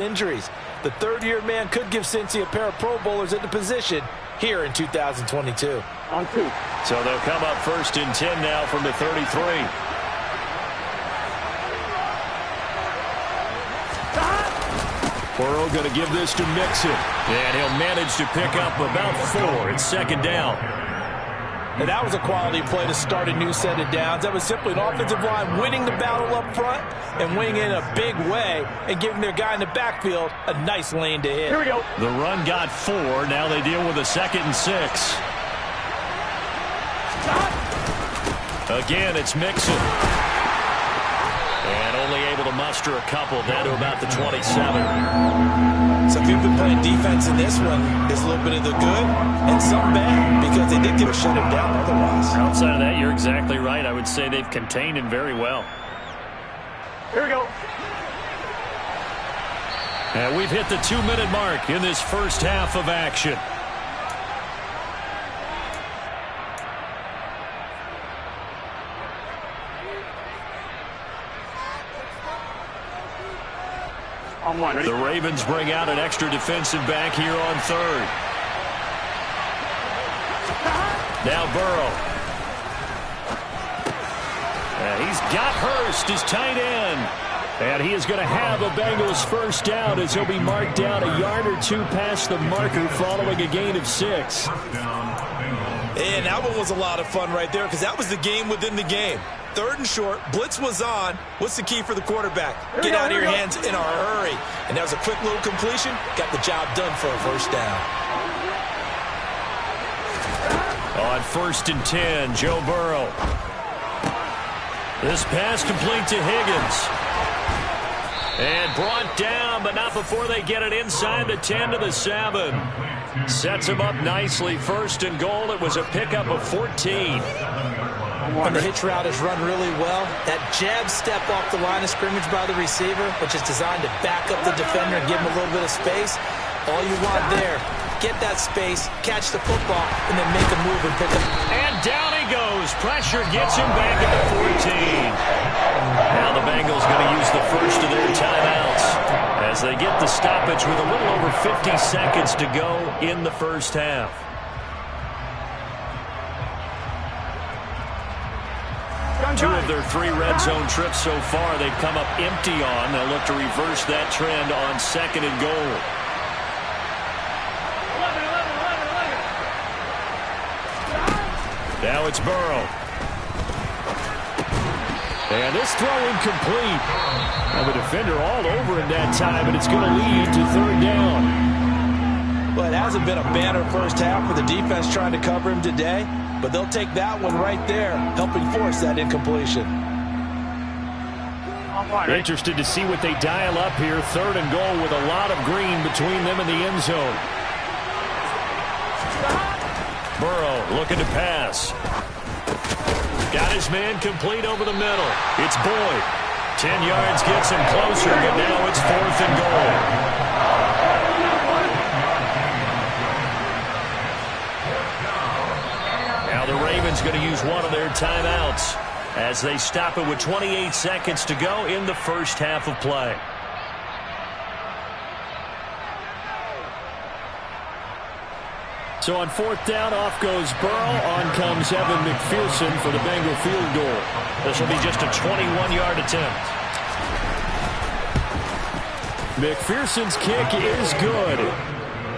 injuries. The third-year man could give Cincy a pair of Pro Bowlers at the position here in 2022. On 2. So they'll come up 1st and 10 now from the 33. Burrow going to give this to Mixon. And he'll manage to pick up about 4. It's 2nd down. And that was a quality play to start a new set of downs. That was simply an offensive line winning the battle up front and winning in a big way and giving their guy in the backfield a nice lane to hit. Here we go. The run got 4. Now they deal with a 2nd and 6. Again, it's Mixon. And only able to muster a couple down to about the 27. So if you've been playing defense in this one, there's a little bit of the good and some bad because they did get to shut him down otherwise. Outside of that, you're exactly right. I would say they've contained him very well. Here we go. And we've hit the 2-minute mark in this first half of action. The Ravens bring out an extra defensive back here on 3rd. Now Burrow. And he's got Hurst, his tight end. And he is going to have a Bengals first down as he'll be marked down a yard or 2 past the marker following a gain of 6. And that one was a lot of fun right there because that was the game within the game. 3rd and short, blitz was on. What's the key for the quarterback? Get out of your hands in a hurry. And that was a quick little completion. Got the job done for a first down. On 1st and 10, Joe Burrow. This pass complete to Higgins. And brought down, but not before they get it inside the 10 to the 7. Sets him up nicely. 1st and goal. It was a pickup of 14. And the hitch route is run really well. That jab step off the line of scrimmage by the receiver, which is designed to back up the defender and give him a little bit of space. All you want there, get that space, catch the football, and then make a move and pick up. And down he goes. Pressure gets him back at the 14. Now the Bengals going to use the first of their timeouts as they get the stoppage with a little over 50 seconds to go in the first half. Two of their 3 red zone trips so far they've come up empty on. They'll look to reverse that trend on 2nd and goal. Now it's Burrow. And this throw incomplete. And the defender all over him that time, and it's going to lead to 3rd down. Well, it hasn't been a banner first half for the defense trying to cover him today. But they'll take that one right there, helping force that incompletion. Interested to see what they dial up here. 3rd and goal with a lot of green between them and the end zone. Burrow looking to pass. Got his man complete over the middle. It's Boyd. 10 yards gets him closer, but now it's 4th and goal. The Ravens going to use one of their timeouts as they stop it with 28 seconds to go in the first half of play. So on 4th down, off goes Burrow. On comes Evan McPherson for the Bengal field goal. This will be just a 21-yard attempt. McPherson's kick is good.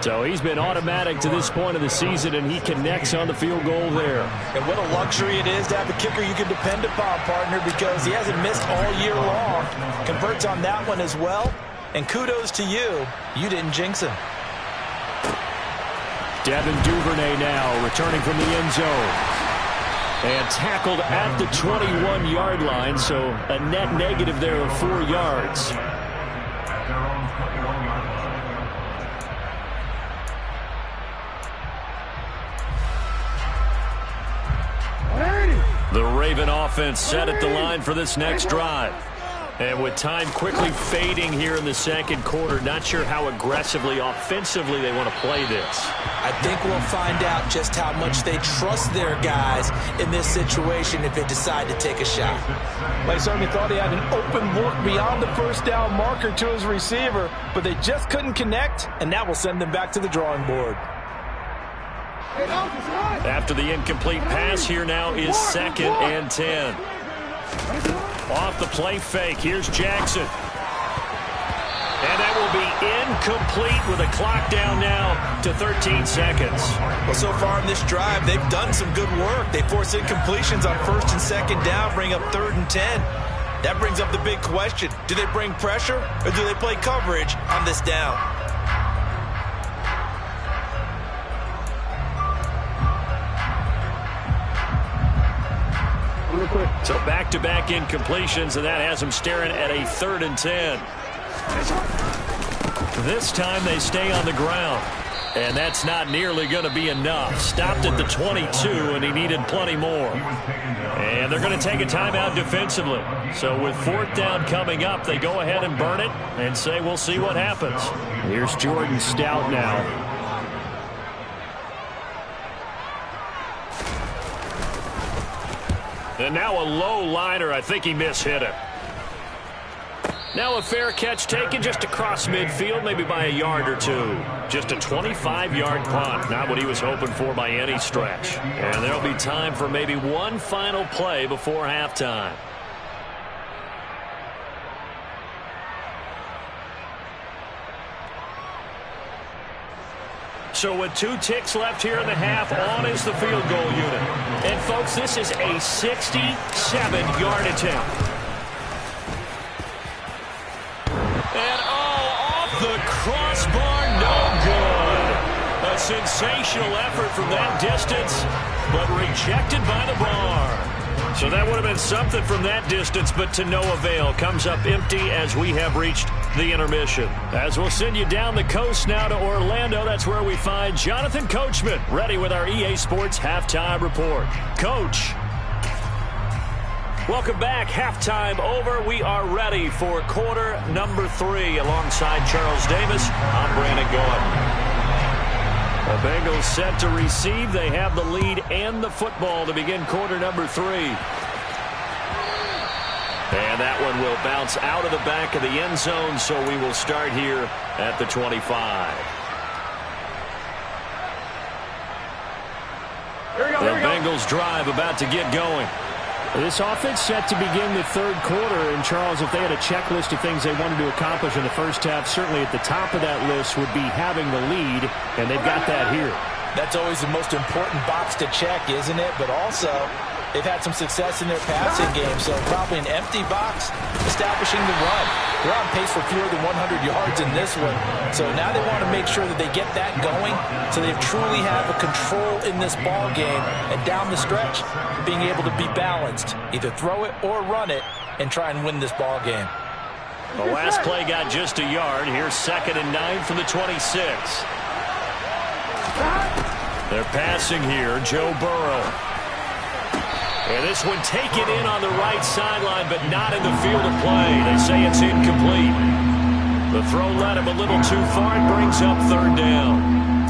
So he's been automatic to this point of the season, and he connects on the field goal there. And what a luxury it is to have a kicker you can depend upon, partner, because he hasn't missed all year long. Converts on that one as well. And kudos to you. You didn't jinx him. Devin Duvernay now returning from the end zone. And tackled at the 21-yard line, so a net negative there of 4 yards. The Raven offense set at the line for this next drive. And with time quickly fading here in the second quarter, not sure how aggressively, offensively they want to play this. I think we'll find out just how much they trust their guys in this situation if they decide to take a shot. They certainly thought he had an open look beyond the first down marker to his receiver, but they just couldn't connect, and that will send them back to the drawing board. After the incomplete pass, here now is 2nd and 10. Off the play fake, here's Jackson. And that will be incomplete with a clock down now to 13 seconds. Well, so far in this drive, they've done some good work. They force incompletions on 1st and 2nd down, bring up 3rd and 10. That brings up the big question. Do they bring pressure or do they play coverage on this down? So back-to-back incompletions, and that has them staring at a 3rd and 10. This time they stay on the ground, and that's not nearly going to be enough. Stopped at the 22, and he needed plenty more. And they're going to take a timeout defensively. So with 4th down coming up, they go ahead and burn it and say we'll see what happens. Here's Jordan Stout now. And now a low liner. I think he mishit it. Now a fair catch taken just across midfield, maybe by a yard or two. Just a 25-yard punt. Not what he was hoping for by any stretch. And there'll be time for maybe one final play before halftime. So with 2 ticks left here in the half, on is the field goal unit. And, folks, this is a 67-yard attempt. And, off the crossbar, no good. A sensational effort from that distance, but rejected by the bar. So that would have been something from that distance, but to no avail. Comes up empty as we have reached the intermission. As we'll send you down the coast now to Orlando, that's where we find Jonathan Coachman, ready with our EA Sports Halftime Report. Coach. Welcome back. Halftime over. We are ready for quarter number 3. Alongside Charles Davis, I'm Brandon Gaudin. The Bengals set to receive. They have the lead and the football to begin quarter number 3. And that one will bounce out of the back of the end zone, so we will start here at the 25. The Bengals drive about to get going. This offense set to begin the third quarter, and Charles, if they had a checklist of things they wanted to accomplish in the first half, certainly at the top of that list would be having the lead, and they've got that here. That's always the most important box to check, isn't it? But also, they've had some success in their passing game, so probably an empty box establishing the run. They're on pace for fewer than 100 yards in this one, so now they want to make sure that they get that going so they truly have a control in this ball game, and down the stretch, being able to be balanced, either throw it or run it, and try and win this ball game. The last play got just a yard. Here's 2nd and 9 from the 26. They're passing here, Joe Burrow. And this one taken in on the right sideline, but not in the field of play. They say it's incomplete. The throw led him a little too far and brings up 3rd down.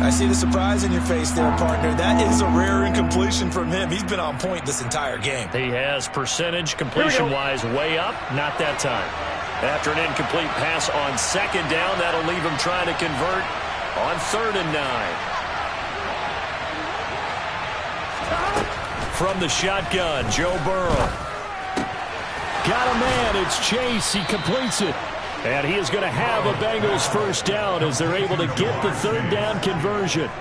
I see the surprise in your face there, partner. That is a rare incompletion from him. He's been on point this entire game. He has percentage completion-wise way up. Not that time. After an incomplete pass on 2nd down, that'll leave him trying to convert on 3rd and 9. From the shotgun, Joe Burrow. Got a man. It's Chase. He completes it. And he is going to have a Bengals first down as they're able to get the 3rd down conversion.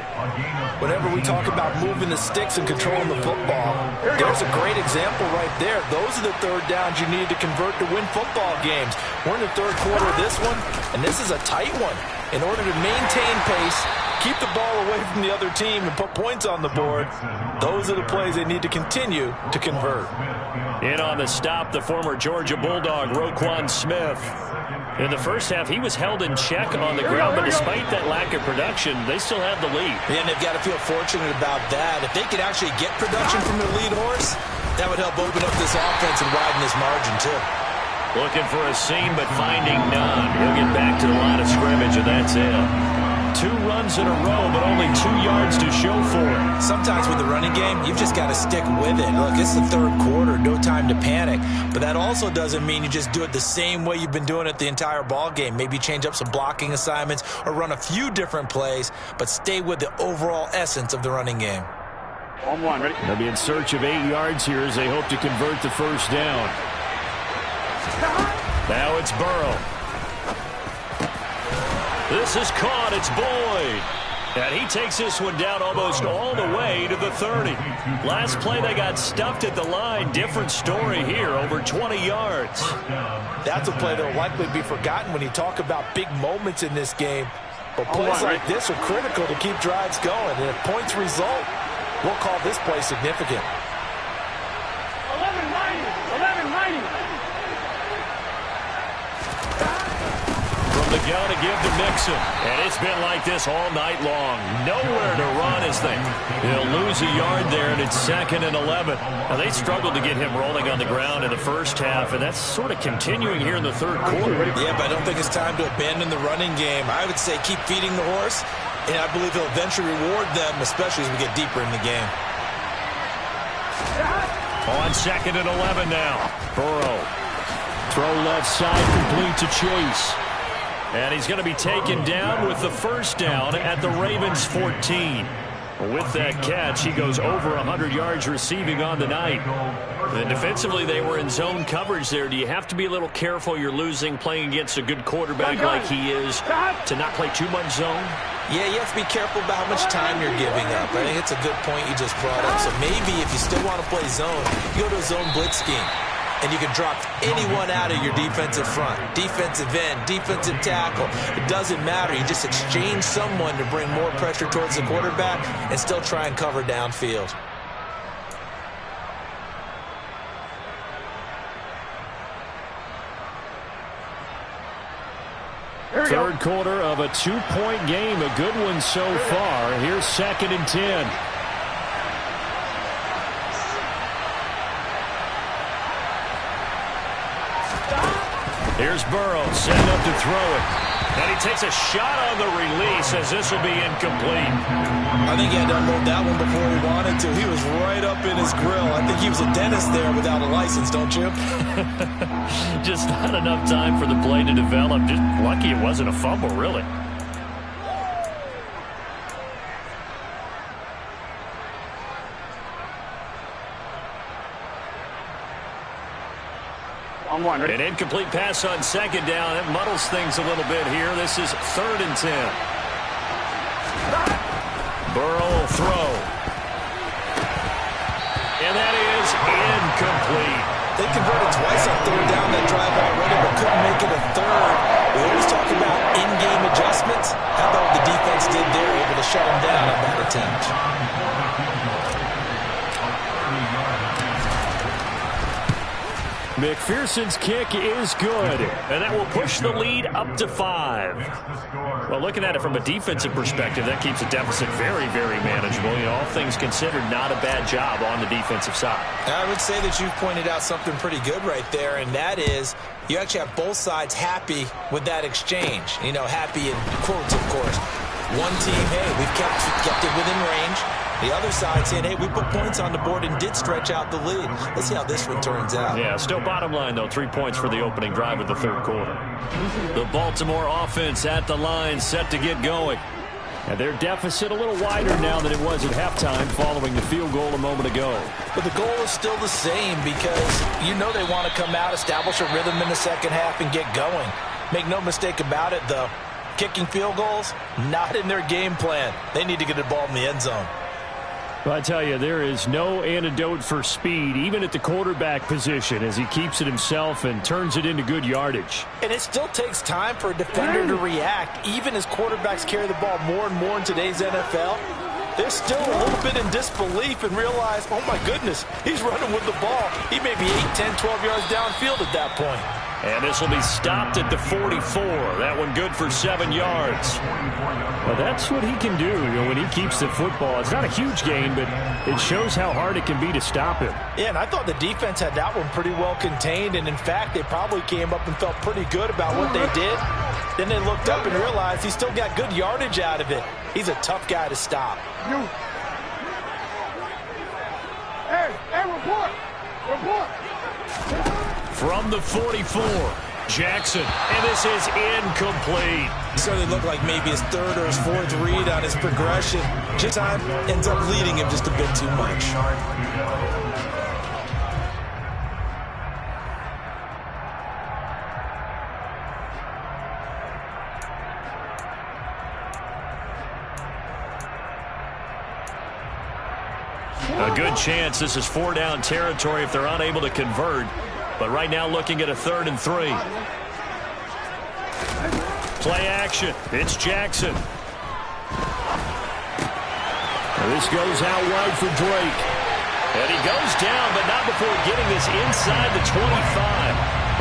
Whenever we talk about moving the sticks and controlling the football, there's a great example right there. Those are the 3rd downs you need to convert to win football games. We're in the 3rd quarter of this one, and this is a tight one. In order to maintain pace, keep the ball away from the other team, and put points on the board, those are the plays they need to continue to convert. In on the stop, the former Georgia Bulldog, Roquan Smith. In the first half, he was held in check on the ground, but despite that lack of production, they still have the lead. And they've got to feel fortunate about that. If they could actually get production from their lead horse, that would help open up this offense and widen this margin, too. Looking for a seam, but finding none. He'll get back to the line of scrimmage, and that's it. 2 runs in a row, but only 2 yards to show for it. Sometimes with the running game, you've just got to stick with it. Look, it's the third quarter, no time to panic. But that also doesn't mean you just do it the same way you've been doing it the entire ball game. Maybe change up some blocking assignments or run a few different plays, but stay with the overall essence of the running game. On one, ready? They'll be in search of 8 yards here as they hope to convert the first down. Now it's Burrow. This is caught. It's Boyd. And he takes this one down almost all the way to the 30. Last play, they got stuffed at the line. Different story here, over 20 yards. That's a play that will likely be forgotten when you talk about big moments in this game. But plays like this are critical to keep drives going. And if points result, we'll call this play significant. 11-90. The gun to give to Mixon. And it's been like this all night long. Nowhere to run as they'll lose a yard there, and it's 2nd and 11. Now, they struggled to get him rolling on the ground in the first half, and that's sort of continuing here in the third quarter. Yeah, but I don't think it's time to abandon the running game. I would say keep feeding the horse, and I believe he'll eventually reward them, especially as we get deeper in the game. On 2nd and 11 now. Burrow. Throw left side, complete to Chase. And he's going to be taken down with the first down at the Ravens 14. With that catch, he goes over 100 yards receiving on the night. And defensively, they were in zone coverage there. Do you have to be a little careful? You're losing playing against a good quarterback like he is to not play too much zone? Yeah, you have to be careful about how much time you're giving up. I think it's a good point you just brought up. So maybe if you still want to play zone, you go to a zone blitz scheme. And you can drop anyone out of your defensive front. Defensive end, defensive tackle. It doesn't matter. You just exchange someone to bring more pressure towards the quarterback and still try and cover downfield. Third quarter of a 2-point game. A good one so far. Here's 2nd and 10. Here's Burrow setting up to throw it. And he takes a shot on the release as this will be incomplete. I think he had to unload that one before he wanted to. He was right up in his grill. I think he was a dentist there without a license, don't you? Just not enough time for the play to develop. Just lucky it wasn't a fumble, really. On one, ready? An incomplete pass on 2nd down. It muddles things a little bit here. This is 3rd and 10. Burrow will throw. And that is incomplete. They converted twice on 3rd down that drive already, but couldn't make it a 3rd. We always talk about in-game adjustments. How about what the defense did there, able to shut them down on that attempt? McPherson's kick is good. And that will push the lead up to 5. Well, looking at it from a defensive perspective, that keeps the deficit very, very manageable. You know, all things considered, not a bad job on the defensive side. I would say that you've pointed out something pretty good right there, and that is you actually have both sides happy with that exchange. You know, happy in quotes, of course. One team, hey, we've kept it within range. The other side saying, hey, we put points on the board and did stretch out the lead. Let's see how this one turns out. Yeah, still bottom line, though, 3 points for the opening drive of the third quarter. The Baltimore offense at the line, set to get going. And their deficit a little wider now than it was at halftime following the field goal a moment ago. But the goal is still the same because you know they want to come out, establish a rhythm in the second half, and get going. Make no mistake about it, though. Kicking field goals, not in their game plan. They need to get the ball in the end zone. Well, I tell you, there is no antidote for speed, even at the quarterback position, as he keeps it himself and turns it into good yardage. And it still takes time for a defender to react. Even as quarterbacks carry the ball more and more in today's NFL, they're still a little bit in disbelief and realize, oh, my goodness, he's running with the ball. He may be 8, 10, 12 yards downfield at that point. And this will be stopped at the 44. That one good for 7 yards. Well, that's what he can do, when he keeps the football. It's not a huge gain, but it shows how hard it can be to stop him. Yeah, and I thought the defense had that one pretty well contained, and in fact, they probably came up and felt pretty good about what they did. Then they looked up and realized he still got good yardage out of it. He's a tough guy to stop. Hey, report! From the 44, Jackson, and this is incomplete. It certainly looked like maybe his third or his fourth read on his progression. Just time ends up leading him just a bit too much. A good chance this is 4-down territory if they're unable to convert. But right now looking at a 3rd and 3. Play action. It's Jackson. This goes out wide for Drake. And he goes down, but not before getting this inside the 25.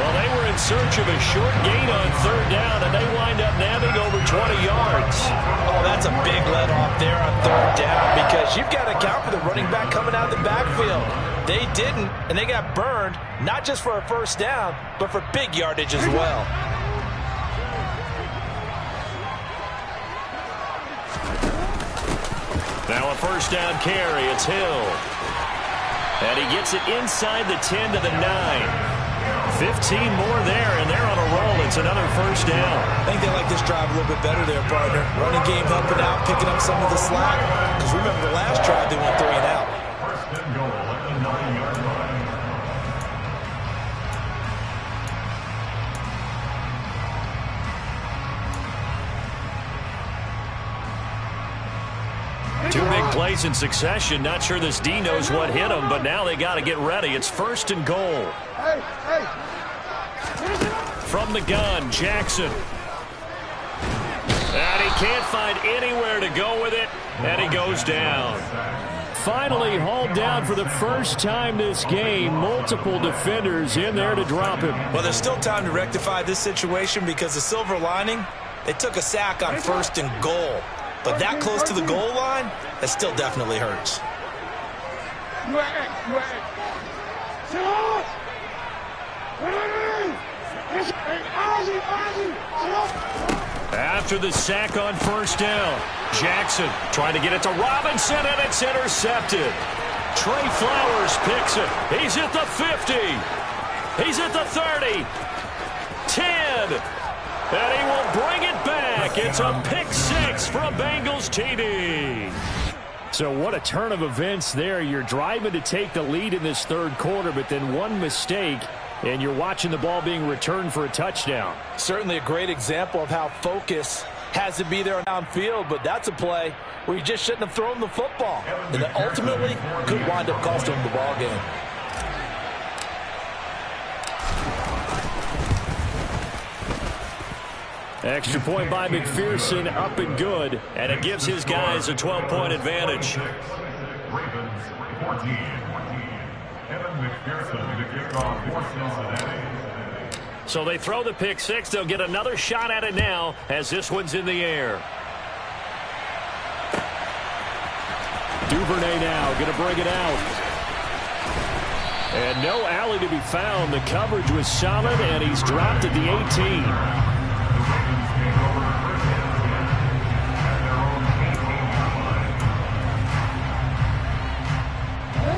Well, they were in search of a short gain on 3rd down, and they wind up nabbing over 20 yards. Oh, that's a big let off there on 3rd down because you've got to account for the running back coming out of the backfield. They didn't, and they got burned, not just for a 1st down, but for big yardage as well. Now a 1st down carry. It's Hill. And he gets it inside the 10 to the 9. 15 more there, and they're on a roll. It's another 1st down. I think they like this drive a little bit better there, partner. Running game helping out, picking up some of the slack. Because remember the last drive, they went 3 and out. Two big plays in succession. Not sure this D knows what hit him, but now they got to get ready. It's 1st and goal. From the gun, Jackson. And he can't find anywhere to go with it, and he goes down. Finally hauled down for the first time this game. Multiple defenders in there to drop him. Well, there's still time to rectify this situation because the silver lining, they took a sack on 1st and goal. But that close to the goal line, that still definitely hurts. After the sack on 1st down, Jackson trying to get it to Robinson, and it's intercepted. Trey Flowers picks it. He's at the 50. He's at the 30. 10. And he will bring it back. It's a pick-6 from Bengals TD. So what a turn of events there. You're driving to take the lead in this 3rd quarter, but then one mistake, and you're watching the ball being returned for a touchdown. Certainly a great example of how focus has to be there downfield, but that's a play where you just shouldn't have thrown the football. And it ultimately could wind up costing him the ball game. Extra point by McPherson, up and good. And it gives his guys a 12-point advantage. So they throw the pick-6. They'll get another shot at it now as this one's in the air. Duvernay now going to bring it out. And no alley to be found. The coverage was solid, and he's dropped at the 18.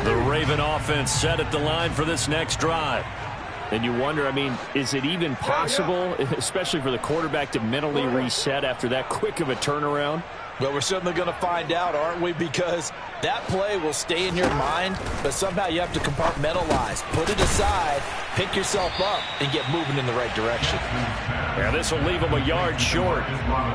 The Raven offense set at the line for this next drive. And you wonder, is it even possible, especially for the quarterback, to mentally reset after that quick of a turnaround? Well, we're certainly going to find out, aren't we? Because that play will stay in your mind, but somehow you have to compartmentalize. Put it aside, pick yourself up, and get moving in the right direction. Yeah, this will leave him a yard short.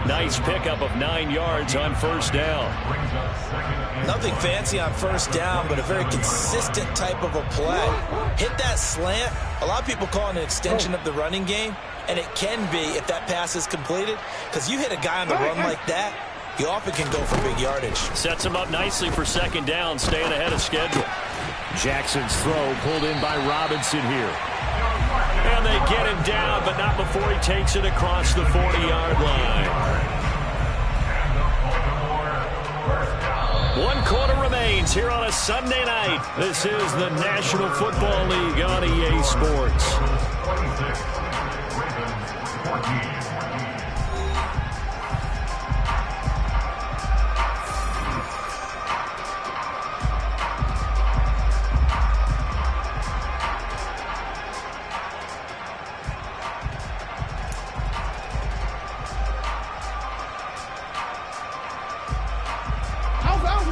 Nice pickup of 9 yards on 1st down. Nothing fancy on 1st down, but a very consistent type of a play. Hit that slant. A lot of people call it an extension of the running game, and it can be if that pass is completed, because you hit a guy on the run like that, you often can go for big yardage. Sets him up nicely for 2nd down, staying ahead of schedule. Jackson's throw pulled in by Robinson here. And they get him down, but not before he takes it across the 40-yard line. 1 quarter remains here on a Sunday night. This is the National Football League on EA Sports.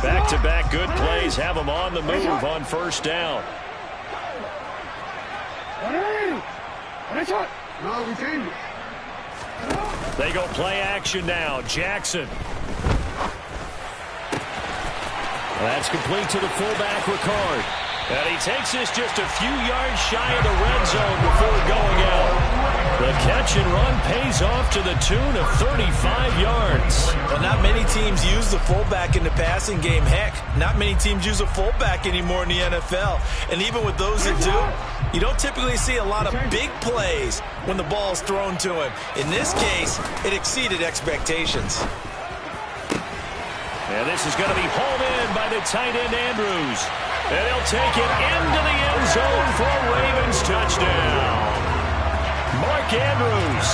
Back-to-back good plays have them on the move on first down. They go play action now. Jackson. That's complete to the fullback, Ricard. And he takes this just a few yards shy of the red zone before going out. The catch and run pays off to the tune of 35 yards. Well, not many teams use the fullback in the passing game. Heck, not many teams use a fullback anymore in the NFL. And even with those that do, you don't typically see a lot of big plays when the ball is thrown to him. In this case, it exceeded expectations. And this is going to be hauled in by the tight end Andrews. And he'll take it into the end zone for a Ravens touchdown. Mark Andrews,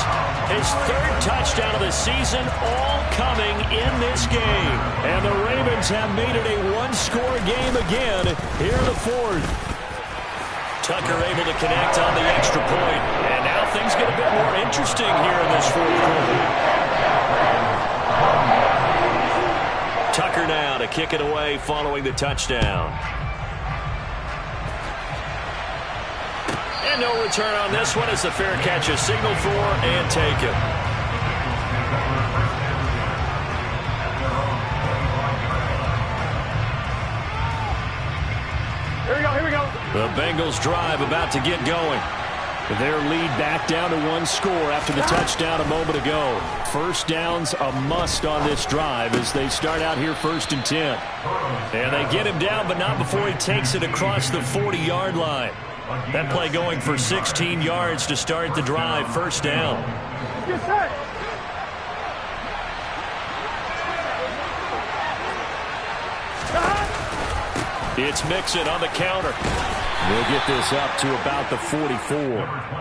his 3rd touchdown of the season, all coming in this game. And the Ravens have made it a 1-score game again here in the 4th. Tucker able to connect on the extra point. And now things get a bit more interesting here in this 4th quarter. Tucker now to kick it away following the touchdown. And no return on this one as the fair catch is signaled for and taken. Here we go. The Bengals drive about to get going. Their lead back down to 1 score after the touchdown a moment ago. First down's a must on this drive as they start out here 1st and 10. And they get him down, but not before he takes it across the 40-yard line. That play going for 16 yards to start the drive. First down. Get set. It's Mixon on the counter. They'll get this up to about the 44.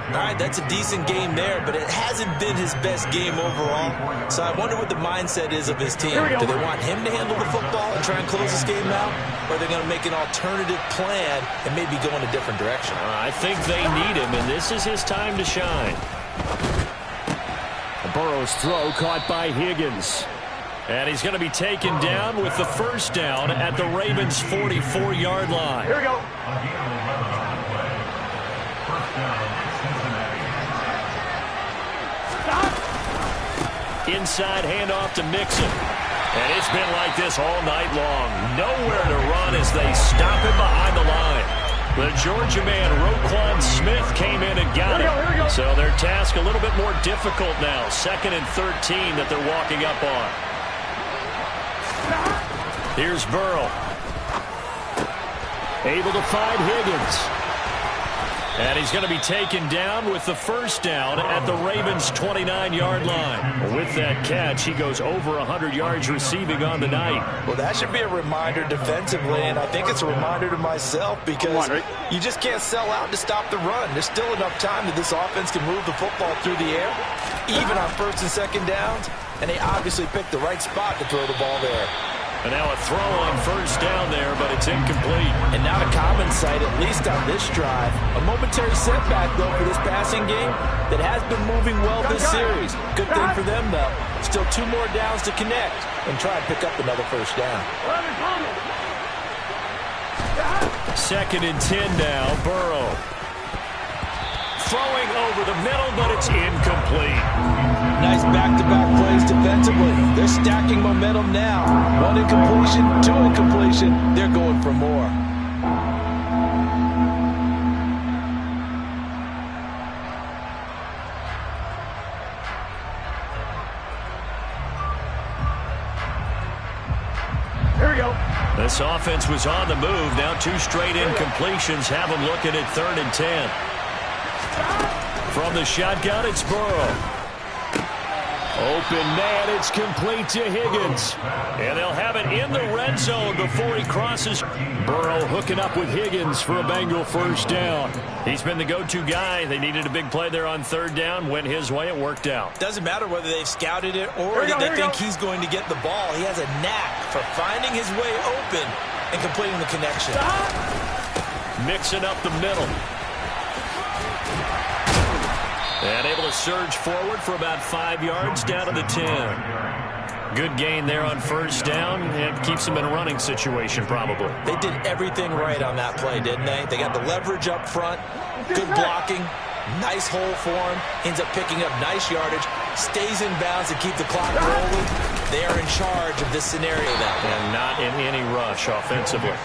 All right, that's a decent game there, but it hasn't been his best game overall. So I wonder what the mindset is of his team. Do they want him to handle the football and try and close this game out? Or are they going to make an alternative plan and maybe go in a different direction? I think they need him, and this is his time to shine. Burrow's throw caught by Higgins. And he's going to be taken down with the first down at the Ravens' 44-yard line. Here we go. Inside handoff to Mixon. And it's been like this all night long. Nowhere to run as they stop him behind the line. The Georgia man, Roquan Smith, came in and got him. So their task a little bit more difficult now. 2nd and 13 that they're walking up on. Here's Burrow. Able to find Higgins. And he's going to be taken down with the first down at the Ravens' 29-yard line. With that catch, he goes over 100 yards receiving on the night. Well, that should be a reminder defensively, and I think it's a reminder to myself because you just can't sell out to stop the run. There's still enough time that this offense can move the football through the air, even on 1st and 2nd downs, and they obviously picked the right spot to throw the ball there. And now a throw on first down there, but it's incomplete. And not a common sight, at least on this drive. A momentary setback, though, for this passing game that has been moving well this series. Good thing for them, though. Still 2 more downs to connect and try and pick up another first down. 2nd and 10 now, Burrow. Throwing over the middle, but it's incomplete. Nice back-to-back plays defensively. They're stacking momentum now. 1 incompletion, 2 incompletion. They're going for more. Here we go. This offense was on the move. Now 2 straight incompletions have them looking at 3rd and 10. From the shotgun, it's Burrow. Open man, it's complete to Higgins. And they'll have it in the red zone before he crosses. Burrow hooking up with Higgins for a Bengal first down. He's been the go-to guy. They needed a big play there on third down. Went his way. It worked out. Doesn't matter whether they've scouted it or that they think he's going to get the ball. He has a knack for finding his way open and completing the connection. Mixing up the middle. And able to surge forward for about 5 yards down to the 10. Good gain there on first down. It keeps them in a running situation probably. They did everything right on that play, didn't they? They got the leverage up front, good blocking, nice hole for him, ends up picking up nice yardage, stays in bounds to keep the clock rolling. They are in charge of this scenario now. And not in any rush offensively.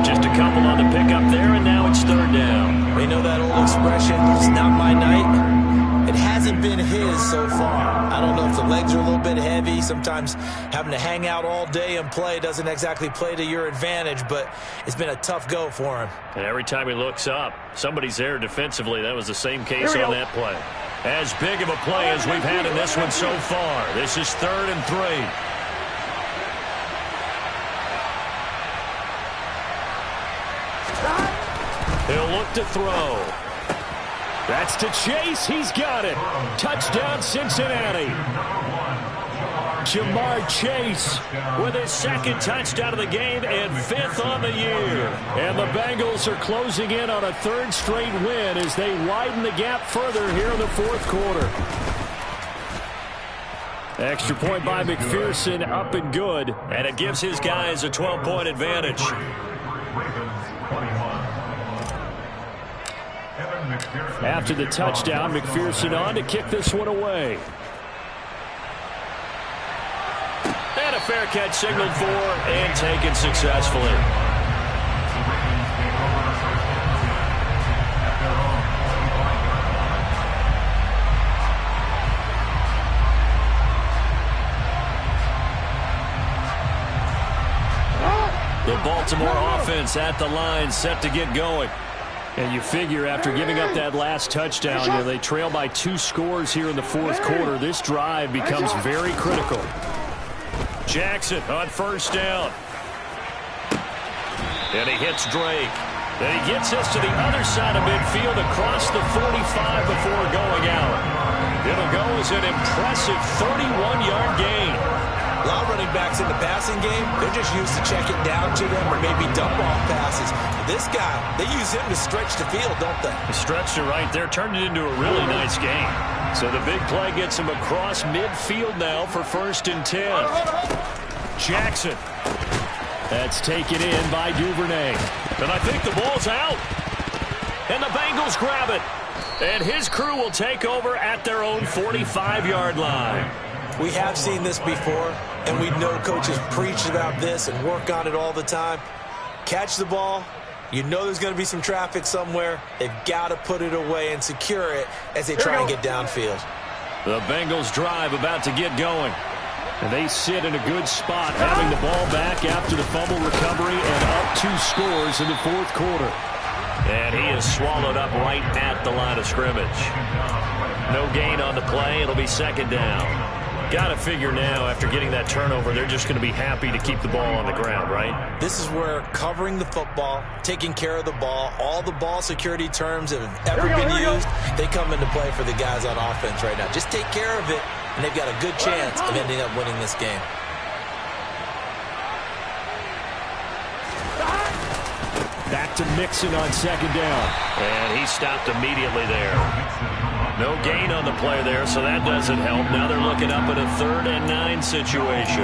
Just a couple on the pickup there, and now it's third down. We know that old expression, it's not my night. It hasn't been his so far. I don't know if the legs are a little bit heavy. Sometimes having to hang out all day and play doesn't exactly play to your advantage, but it's been a tough go for him. And every time he looks up, somebody's there defensively. That was the same case on that play. As big of a play as we've had in this one so far. This is 3rd and 3. He'll look to throw. That's to Chase. He's got it. Touchdown, Cincinnati. Jamar Chase with his 2nd touchdown of the game and 5th on the year. And the Bengals are closing in on a 3rd straight win as they widen the gap further here in the 4th quarter. Extra point by McPherson, up and good. And it gives his guys a 12-point advantage. After the touchdown, McPherson on to kick this one away. And a fair catch signaled for and taken successfully. The Baltimore offense at the line, set to get going. And you figure after giving up that last touchdown, they trail by 2 scores here in the 4th quarter. This drive becomes very critical. Jackson on first down. And he hits Drake. And he gets us to the other side of midfield across the 45 before going out. It'll go as an impressive 31-yard gain. A lot of running backs in the passing game, they're just used to check it down to them or maybe dump-off passes. This guy, they use him to stretch the field, don't they? He stretched it right there, turned it into a really nice game. So the big play gets him across midfield now for 1st and 10. Jackson. That's taken in by Duvernay. And I think the ball's out. And the Bengals grab it. And his crew will take over at their own 45-yard line. We have seen this before, and we know coaches preach about this and work on it all the time. Catch the ball. You know there's going to be some traffic somewhere. They've got to put it away and secure it as they try and get downfield. The Bengals drive about to get going. And they sit in a good spot, having the ball back after the fumble recovery and up 2 scores in the 4th quarter. And he is swallowed up right at the line of scrimmage. No gain on the play. It'll be 2nd down. Got to figure now, after getting that turnover, they're just going to be happy to keep the ball on the ground, right? This is where covering the football, taking care of the ball, all the ball security terms that have ever been used, they come into play for the guys on offense right now. Just take care of it, and they've got a good chance of ending up winning this game. Back to Mixon on 2nd down. And he stopped immediately there. No gain on the play there, so that doesn't help. Now they're looking up at a 3rd and 9 situation.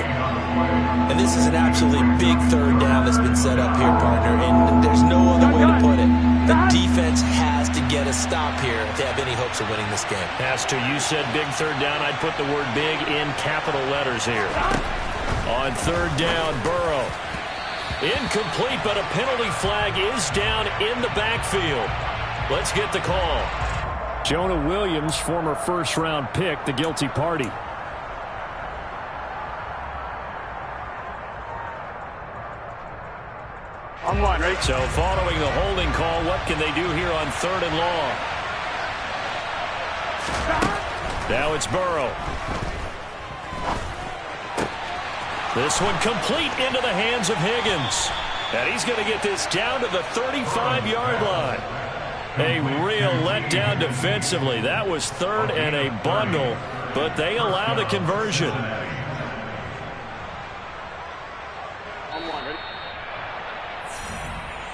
And this is an absolutely big 3rd down that's been set up here, partner, and there's no other way to put it. The defense has to get a stop here if they have any hopes of winning this game. Has to. You said big 3rd down. I'd put the word big in capital letters here. On 3rd down, Burrow. Incomplete, but a penalty flag is down in the backfield. Let's get the call. Jonah Williams, former 1st-round pick, the guilty party. On 1, right? So following the holding call, what can they do here on 3rd and long? Now it's Burrow. This one complete into the hands of Higgins. And he's going to get this down to the 35-yard line. A real letdown defensively. That was third and a bundle, but they allow the conversion.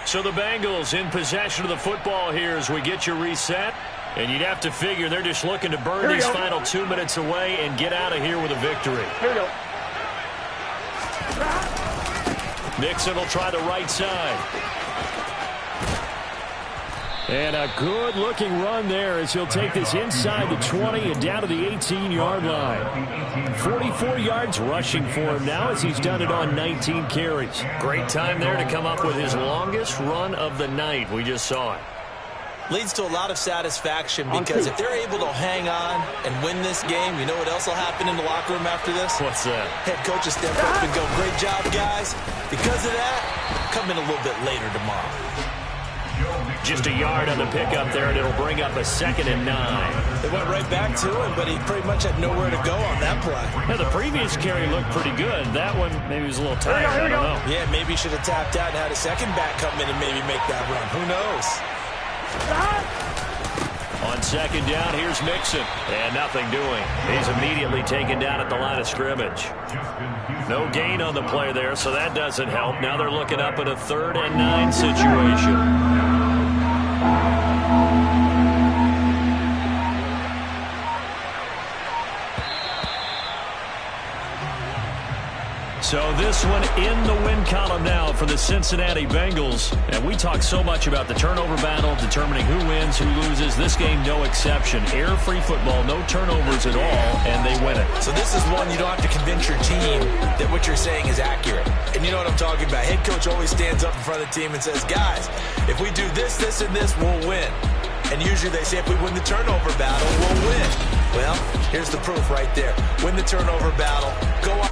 So the Bengals in possession of the football here as we get you reset. And you'd have to figure they're just looking to burn these final 2 minutes away and get out of here with a victory. Here we go. Mixon will try the right side. And a good-looking run there as he'll take this inside the 20 and down to the 18-yard line. 44 yards rushing for him now as he's done it on 19 carries. Great time there to come up with his longest run of the night. We just saw it. Leads to a lot of satisfaction because if they're able to hang on and win this game, you know what else will happen in the locker room after this? What's that? Head coach will step up and go, great job, guys. Because of that, come in a little bit later tomorrow. Just a yard on the pickup there, and it'll bring up a 2nd and 9. They went right back to him, but he pretty much had nowhere to go on that play. Yeah, the previous carry looked pretty good. That one maybe was a little tired. I don't know. Yeah, maybe he should have tapped out and had a second back come in and maybe make that run. Who knows? On 2nd down, here's Mixon. And nothing doing. He's immediately taken down at the line of scrimmage. No gain on the play there, so that doesn't help. Now they're looking up at a 3rd and 9 situation. So this one in the win column now for the Cincinnati Bengals. And we talk so much about the turnover battle, determining who wins, who loses. This game, no exception. Air-free football, no turnovers at all, and they win it. So this is one you don't have to convince your team that what you're saying is accurate. And you know what I'm talking about. Head coach always stands up in front of the team and says, guys, if we do this, this, and this, we'll win. And usually they say if we win the turnover battle, we'll win. Well, here's the proof right there. Win the turnover battle. Go on.